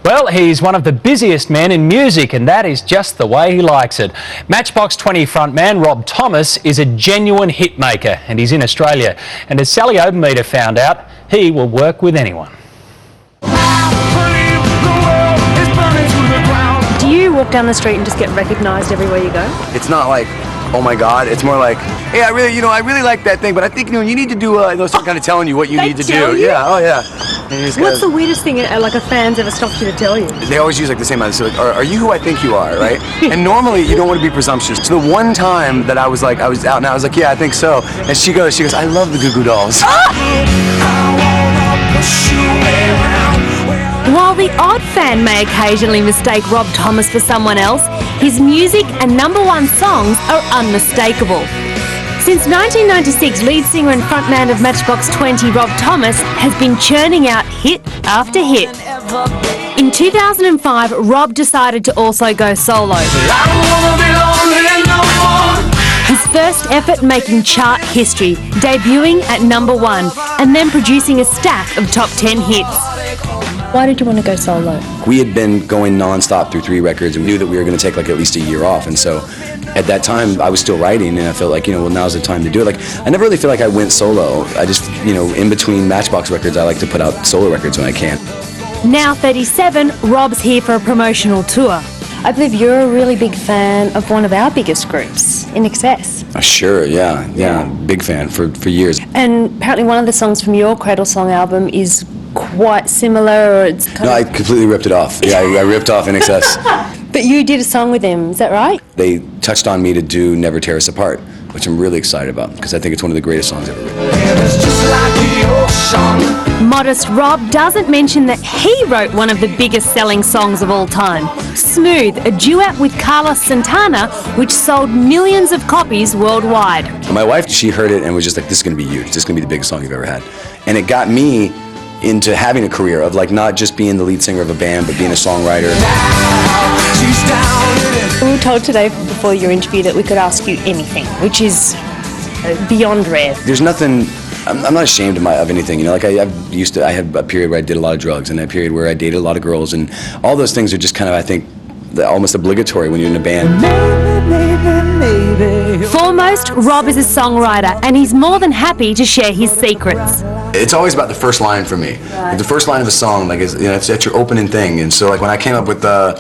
Well, he's one of the busiest men in music, and that is just the way he likes it. Matchbox 20 frontman Rob Thomas is a genuine hit maker, and he's in Australia. And as Sally Obermeder found out, he will work with anyone. Do you walk down the street and just get recognised everywhere you go? It's not like, oh my God, it's more like, hey, I really like that thing, but I think, you need to do, start kind of telling you what you need to do. You? Yeah, oh yeah. What's the weirdest thing like a fan's ever stopped you to tell you? They always use like the same line. So like, are you who I think you are, right? And normally you don't want to be presumptuous. So the one time that I was out and I was like, yeah, I think so. And she goes, I love the Goo Goo Dolls. While the odd fan may occasionally mistake Rob Thomas for someone else, his music and #1 songs are unmistakable. Since 1996, lead singer and frontman of Matchbox 20, Rob Thomas, has been churning out hit after hit. In 2005, Rob decided to also go solo. His first effort making chart history, debuting at #1 and then producing a stack of top 10 hits. Why did you want to go solo? We had been going non-stop through 3 records and we knew that we were going to take like at least a year off, and so at that time I was still writing and I felt like, well, now's the time to do it. Like, I never really feel like I went solo. I just, in between Matchbox records I like to put out solo records when I can. Now 37, Rob's here for a promotional tour. I believe you're a really big fan of one of our biggest groups, In Excess. Sure, yeah, big fan for years. And apparently one of the songs from your Cradle Song album is quite similar, or it's kind No, I completely ripped it off. Yeah, I ripped off In Excess. But you did a song with them, is that right? They touched on me to do Never Tear Us Apart, which I'm really excited about because I think it's one of the greatest songs ever written. Modest Rob doesn't mention that he wrote one of the biggest selling songs of all time, Smooth, a duet with Carlos Santana, which sold millions of copies worldwide. My wife, she heard it and was just like, this is going to be huge. This is going to be the biggest song you've ever had. And it got me into having a career of like not just being the lead singer of a band, but being a songwriter. We were told today before your interview that we could ask you anything, which is beyond rare. There's nothing, I'm not ashamed of anything, like I had a period where I did a lot of drugs and a period where I dated a lot of girls, and all those things are just kind of, I think, almost obligatory when you're in a band. Foremost, Rob is a songwriter and he's more than happy to share his secrets. It's always about the first line for me. Like the first line of a song, like it's your opening thing. And so like when I came up with oh,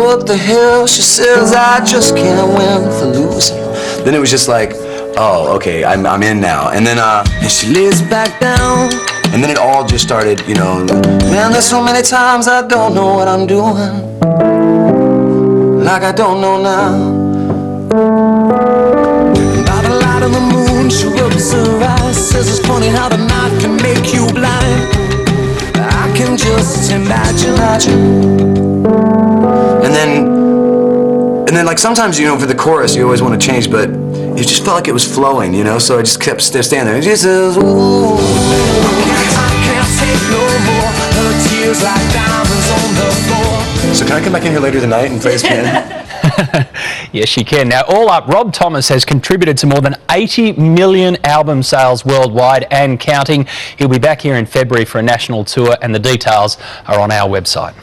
what the hell, she says I just can't win for losing. Then it was just like, oh, okay, I'm in now. And then and she lays back down. And then it all just started, man, there's so many times I don't know what I'm doing. Like I don't know now. By the light of the moon, she rubs her eyes, says it's funny how the night can make you blind. I can just imagine. And then like sometimes, for the chorus you always want to change, but it just felt like it was flowing, so I just kept standing there. And she says, ooh, I can't take no more, her tears like diamonds on the floor. So can I come back in here later tonight and play this piano? Yes, she can. Now, all up, Rob Thomas has contributed to more than 80 million album sales worldwide and counting. He'll be back here in February for a national tour, and the details are on our website.